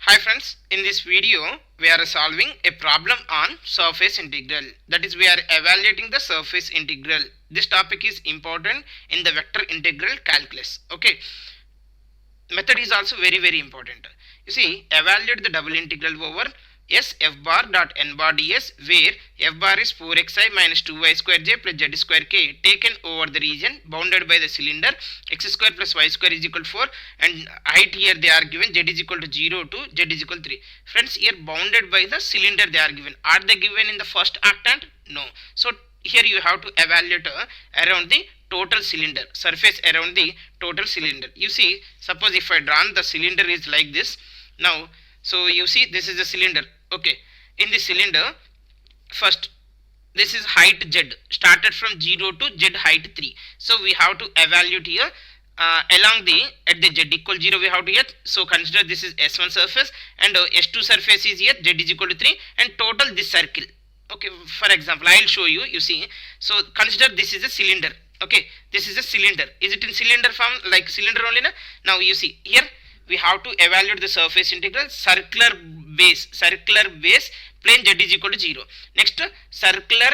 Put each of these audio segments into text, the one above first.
Hi friends, in this video we are solving a problem on surface integral. That is, we are evaluating the surface integral. This topic is important in the vector integral calculus. Okay, method is also very important. You see, evaluate the double integral over s f bar dot n bar ds, where f bar is 4xi minus 2y square j plus z square k taken over the region bounded by the cylinder x square plus y square is equal to 4, and height here they are given z is equal to 0 to z is equal to 3. Friends, here bounded by the cylinder they are given. Are they given in the first octant? No. So here you have to evaluate around the total cylinder, surface around the total cylinder. You see, suppose if I draw the cylinder is like this. Now, so you see this is the cylinder. Okay, in the cylinder, first this is height z, started from 0 to z height 3. So we have to evaluate here along the at the z equal 0 we have to get. So consider this is s1 surface and s2 surface is here, z is equal to 3, and total this circle. Okay, for example I will show you. You see, so consider this is a cylinder. Okay, this is a cylinder. Is it in cylinder form, like cylinder only? Now you see here we have to evaluate the surface integral. Circular base plane z is equal to 0. Next, circular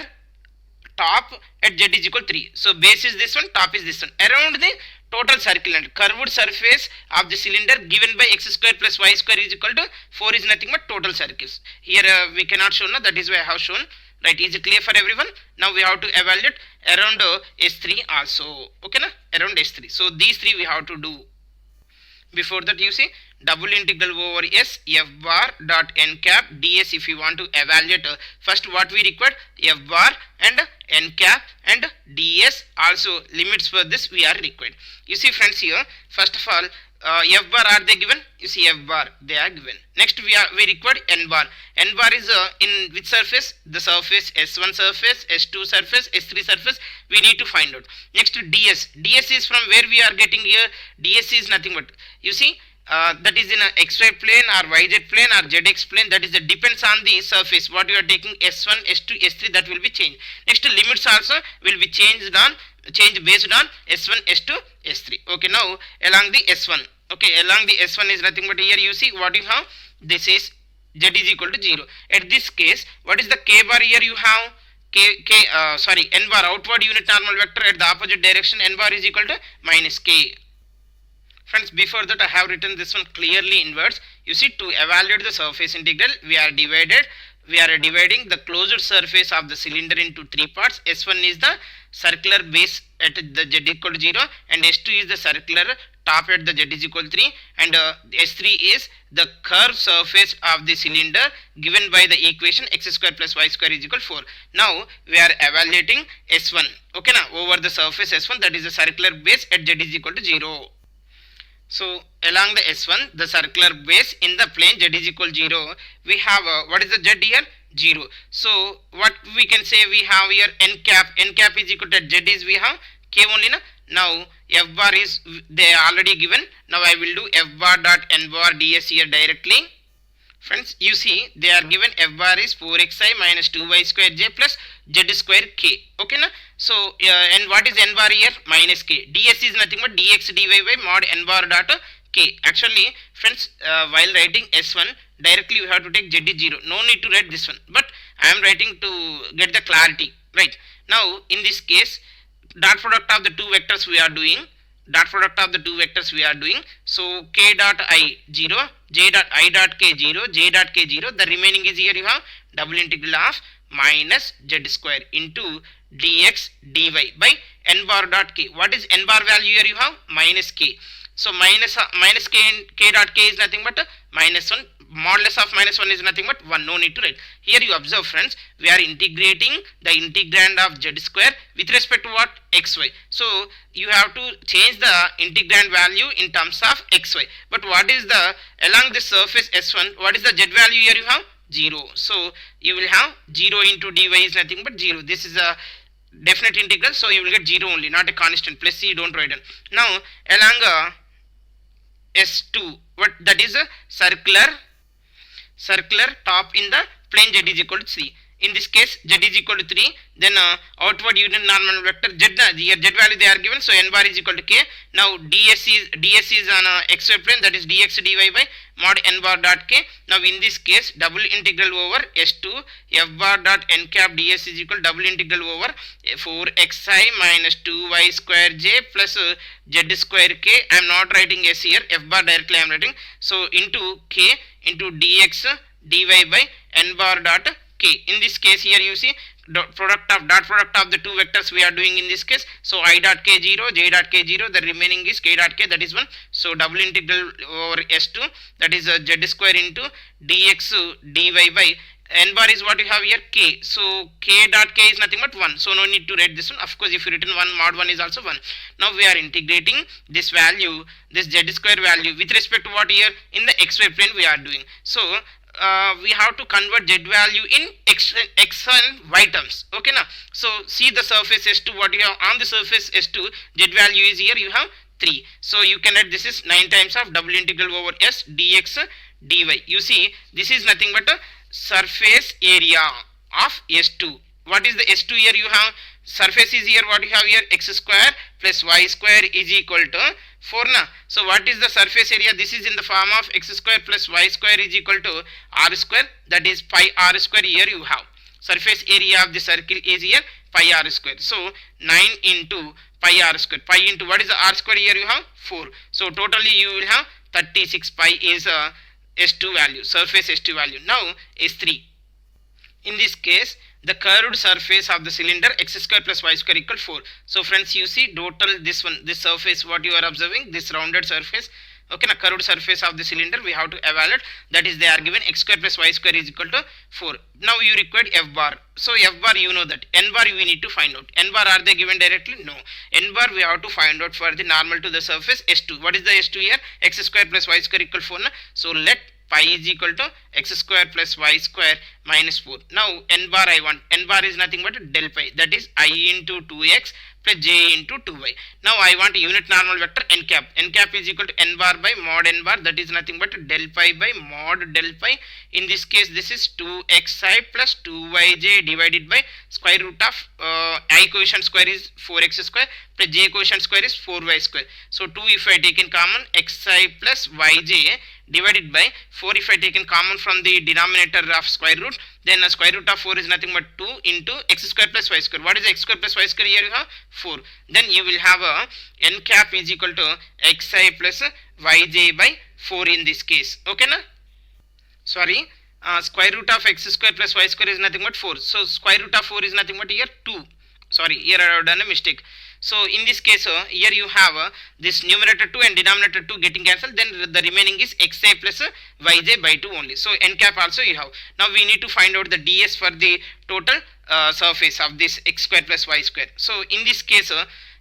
top at z is equal to 3. So base is this one, top is this one. Around the total circle and curved surface of the cylinder given by x square plus y square is equal to 4 is nothing but total circles. Here we cannot show, that is why I have shown. Right, is it clear for everyone? Now we have to evaluate around S3 also. Okay, around S3. So these three we have to do. Before that, you see, double integral over s f bar dot n cap ds. If you want to evaluate, first what we require, f bar and n cap and ds. Also limits for this we are required. You see friends, here first of all f bar are they given? You see, f bar they are given. Next we required n bar. N bar is in which surface? The surface s1 surface, s2 surface, s3 surface we need to find out. Next, ds. ds is from where we are getting here. ds is nothing but, you see, that is in a xy plane or yz plane or zx plane. That is the depends on the surface what you are taking, s1, s2, s3, that will be changed. Next, limits also will be changed based on s1, s2, s3. Okay, now along the s1. Okay, along the s1 is nothing but, here you see what you have. This is z is equal to 0. At this case, what is the k bar? Here you have n bar, outward unit normal vector at the opposite direction. N bar is equal to minus k. Friends, before that I have written this one clearly in words. You see, to evaluate the surface integral, we are dividing the closed surface of the cylinder into three parts. S1 is the circular base at the z equal to 0, and S2 is the circular top at the z is equal to 3, and S3 is the curved surface of the cylinder given by the equation x square plus y square is equal to 4. Now we are evaluating S1, okay, over the surface S1, that is the circular base at z is equal to 0. So along the S1, the circular base in the plane z is equal to 0, we have what is the z here? 0. So what we can say, we have here n cap is equal to z is we have k only. Now f bar is they are already given. Now I will do f bar dot n bar ds here directly. Friends, you see they are given f bar is 4xi minus 2y square j plus z square k. Okay, so and what is n bar here? Minus k. ds is nothing but dx dy by mod n bar dot k. Actually friends, while writing s1 directly we have to take z is 0. No need to write this one, but I am writing to get the clarity. Right, now in this case, dot product of the two vectors we are doing. So k dot I 0, j dot I dot k 0, j dot k 0. The remaining is, here you have double integral of minus z square into dx dy by n bar dot k. What is n bar value? Here you have minus k. So minus k dot k is nothing but minus 1. Modulus of minus 1 is nothing but 1. No need to write. Here you observe friends, we are integrating the integrand of z square with respect to what? Xy. So you have to change the integrand value in terms of xy. But what is the, along the surface S1, what is the z value? Here you have 0. So you will have 0 into dy is nothing but 0. This is a definite integral, so you will get 0 only, not a constant. Plus c, don't write it. Now along S2, what that is a circular top in the plane z is equal to 3. In this case z is equal to 3, then outward unit normal vector z, here z value they are given, so n bar is equal to k. Now ds is on xy plane, that is dx dy by mod n bar dot k. Now in this case double integral over s2 f bar dot n cap ds is equal to double integral over 4xi minus 2y square j plus z square k. I am not writing s here, f bar directly I am writing, so into k into dx dy by n bar dot k. In this case here you see dot product of the two vectors we are doing in this case, so I dot k 0, j dot k 0, the remaining is k dot k, that is 1. So double integral over s2, that is z square into dx dy by n bar is what you have here, k. So k dot k is nothing but 1, so no need to write this one. Of course if you written 1, mod 1 is also 1. Now we are integrating this value, this z square value with respect to what here in the xy plane we are doing. So we have to convert z value in x and y terms. Okay now, so see the surface S2, what you have on the surface S2, z value is here, you have 3. So you can write this is 9 times of double integral over s dx dy. You see this is nothing but a surface area of S2. What is the S2 here? You have surface is here, what you have here, x square plus y square is equal to 4 na. So what is the surface area? This is in the form of x square plus y square is equal to r square, that is pi r square. Here you have surface area of the circle is here pi r square. So 9 into pi r square, pi into what is the r square here, you have 4. So totally you will have 36 pi is S2 value, surface S2 value. Now S3, in this case the curved surface of the cylinder x square plus y square equal 4. So friends, you see total this one, this surface what you are observing, this rounded surface, okay, na curved surface of the cylinder we have to evaluate, that is they are given x square plus y square is equal to 4. Now you required f bar. So f bar you know that, n bar we need to find out. N bar are they given directly? No. N bar we have to find out for the normal to the surface S2. What is the S2 here? X square plus y square equal 4 na? So let pi is equal to x square plus y square minus 4. Now n bar I want, n bar is nothing but del pi, that is I into 2x plus j into 2y. Now I want a unit normal vector n cap. N cap is equal to n bar by mod n bar, that is nothing but del pi by mod del pi. In this case this is 2xi plus 2yj divided by square root of I quotient square is 4x square plus j quotient square is 4y square. So 2 if I take in common, xi plus yj divided by 4 if I take in common from the denominator of square root, then square root of 4 is nothing but 2 into x square plus y square. What is x square plus y square? Here you have 4. Then you will have a n cap is equal to xi plus yj by 4 in this case. Okay na? Sorry, square root of x square plus y square is nothing but 4. So square root of 4 is nothing but here 2. Sorry, here I have done a mistake. So in this case here you have this numerator 2 and denominator 2 getting cancelled, then the remaining is xi plus yj by 2 only. So n cap also you have. Now we need to find out the ds for the total surface of this x square plus y square. So in this case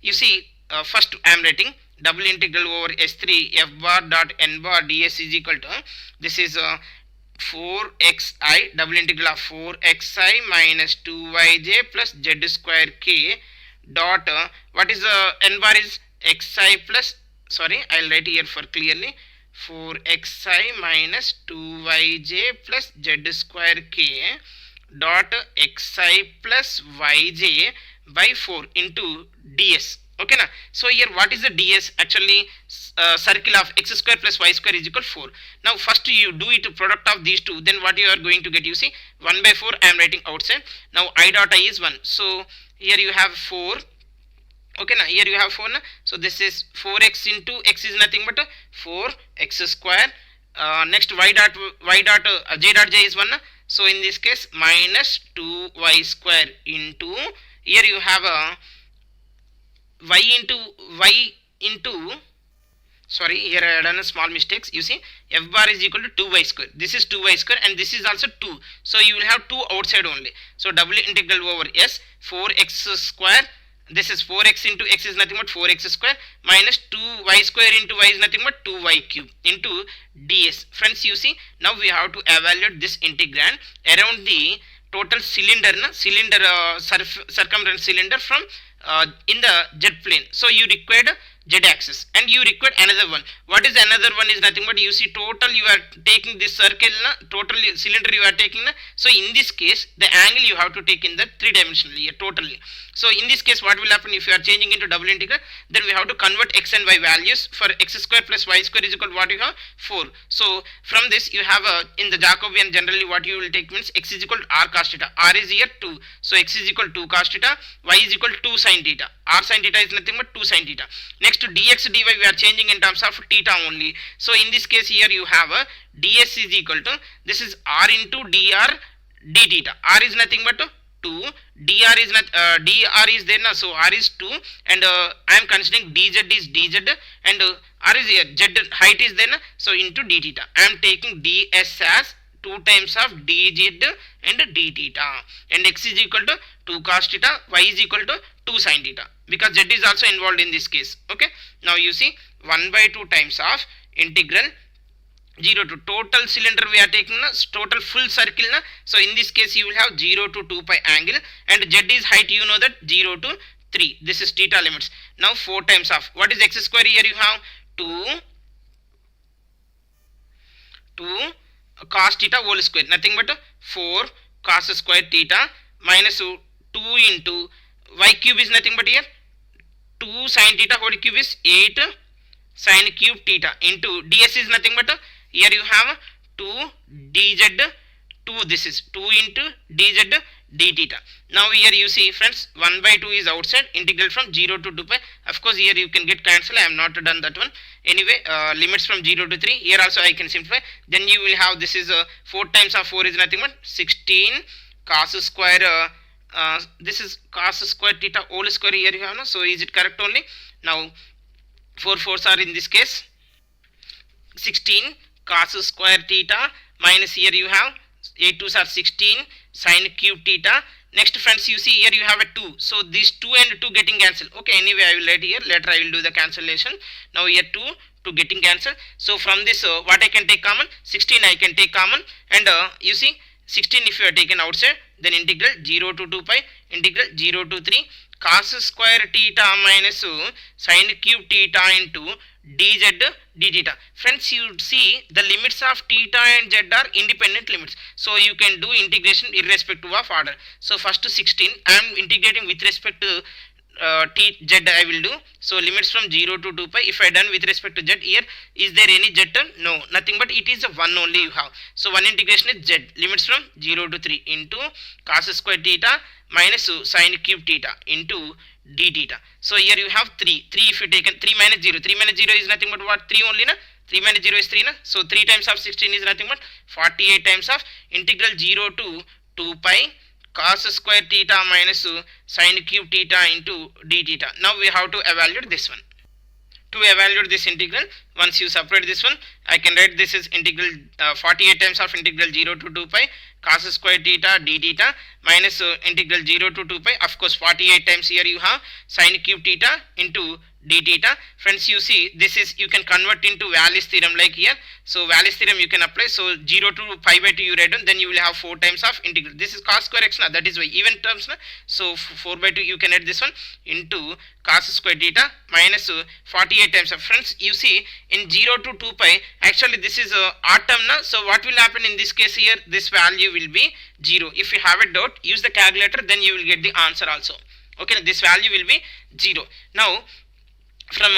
you see first I am writing double integral over s3 f bar dot n bar ds is equal to this is 4xi double integral of 4xi minus 2yj plus z square k dot what is n bar is xi plus, sorry I will write here for clearly, 4xi minus 2yj plus z square k dot xi plus yj by 4 into ds. Okay na? So here what is the ds? Actually circle of x square plus y square is equal 4. Now first you do it product of these two, then what you are going to get, you see 1 by 4 I am writing outside. Now I dot I is 1. So here you have 4. Okay na, here you have 4 na. So this is 4x into x is nothing but 4x square. Next y dot j dot j is 1 na. So in this case minus 2y square into, here you have a y into sorry, here I have done a small mistakes. You see f bar is equal to 2y square. This is 2y square and this is also 2. So you will have 2 outside only. So double integral over s 4x square. This is 4x into x is nothing but 4x square minus 2y square into y is nothing but 2y cube into ds. Friends, you see now we have to evaluate this integrand around the total cylinder, circumference cylinder from in the z plane. So you required z axis, and you require another one. What is another one? Is nothing but, you see, total you are taking this circle na, total cylinder you are taking na. So in this case the angle you have to take in the three dimensional here totally. So in this case what will happen, if you are changing into double integral, then we have to convert x and y values. For x square plus y square is equal to what you have, 4. So from this you have in the Jacobian generally what you will take means x is equal to r cos theta. R is here 2, so x is equal to 2 cos theta, y is equal to 2 sin theta. R sin theta is nothing but 2 sin theta. Next to dx dy we are changing in terms of theta only. So in this case here you have a ds is equal to, this is r into dr d theta. R is nothing but 2, dr is not dr is there now, so r is 2, and I am considering dz is dz, and r is here, z height is there now, so into d theta. I am taking ds as 2 times of dz and d theta, and x is equal to 2 cos theta, y is equal to 2 sin theta, because z is also involved in this case. Okay, now you see 1 by 2 times of integral 0 to total cylinder we are taking na, total full circle na. So in this case you will have 0 to 2 pi angle, and z is height, you know that 0 to 3, this is theta limits. Now 4 times of, what is x square here, you have 2 cos theta whole square, nothing but 4 cos square theta minus 2 into y cube is nothing but here 2 sin theta whole cube is 8 sin cube theta into ds is nothing but here you have 2 dz 2, this is 2 into dz d theta. Now here you see friends, 1 by 2 is outside, integral from 0 to 2 pi. Of course here you can get cancel, I am not done that one. Anyway, limits from 0 to 3, here also I can simplify. Then you will have, this is 4 times of 4 is nothing but 16 cos square, this is cos square theta whole square here you have no, so is it correct only? Now 4 4s are in this case 16 cos square theta minus here you have 8 2s are 16 sin cube theta. Next friends, you see here you have a 2, so these 2 and 2 getting cancelled. Okay, anyway I will write here, later I will do the cancellation. Now here 2 getting cancelled. So from this what I can take common, 16 I can take common, and you see 16 if you are taken outside, then integral 0 to 2 pi integral 0 to 3 cos square theta minus sin cube theta into dz d theta. Friends, you see the limits of theta and z are independent limits, so you can do integration irrespective of order. So first to 16 I am integrating with respect to z I will do. So limits from 0 to 2 pi, if I done with respect to z, here is there any z term? No, nothing but it is a 1 only you have. So one integration is z, limits from 0 to 3 into cos square theta minus sin cube theta into d theta. So here you have 3 if you taken 3 minus 0 is nothing but what, 3 only na, 3 minus 0 is 3 na, so 3 times of 16 is nothing but 48 times of integral 0 to 2 pi cos square theta minus sin cube theta into d theta. Now we have to evaluate this one. To evaluate this integral, once you separate this one, I can write this is integral 48 times of integral 0 to 2 pi cos square theta d theta minus integral 0 to 2 pi. Of course 48 times here you have sin cube theta into d theta. Friends, you see this is, you can convert into Wallis theorem like here. So Wallis theorem you can apply. So 0 to pi by 2 you write down, then you will have 4 times of integral. This is cos square x na, that is why even terms na. So 4 by 2 you can add this one into cos square theta minus 48 times of, friends, you see in 0 to 2 pi actually this is odd term na. So what will happen in this case here, this value will be 0. If you have a doubt, use the calculator, then you will get the answer also. Okay, this value will be 0. Now from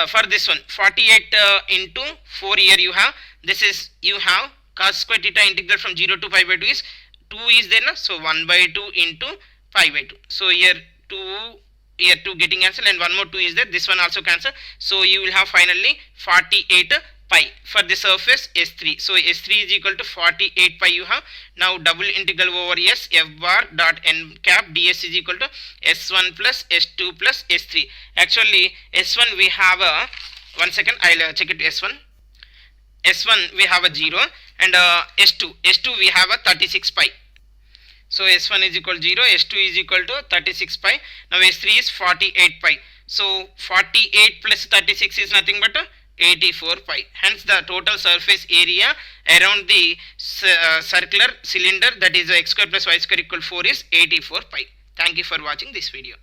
for this one 48 into 4 here you have, this is you have cos square theta integral from 0 to pi by 2 is 2 is there na, so 1 by 2 into pi by 2. So here 2 getting cancelled, and one more 2 is there, this one also cancel. So you will have finally 48 pi for the surface S3. So S3 is equal to 48 pi you have. Now double integral over S f bar dot n cap ds is equal to S1 plus S2 plus S3. Actually S1 we have a, one second I'll check it. S1 we have a 0, and S2 we have a 36 pi. So S1 is equal to 0, S2 is equal to 36 pi. Now S3 is 48 pi. So 48 plus 36 is nothing but 84 pi. Hence the total surface area around the circular cylinder, that is x square plus y square equal 4, is 84 pi. Thank you for watching this video.